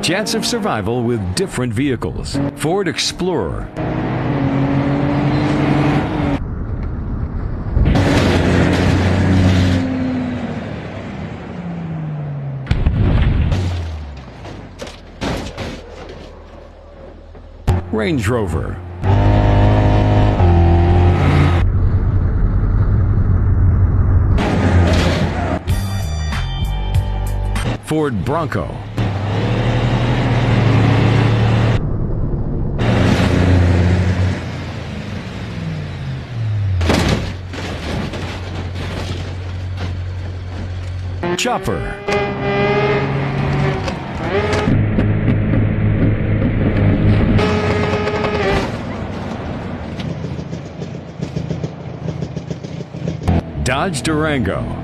Chance of survival with different vehicles. Ford Explorer. Range Rover. Ford Bronco. Chopper. Dodge Durango.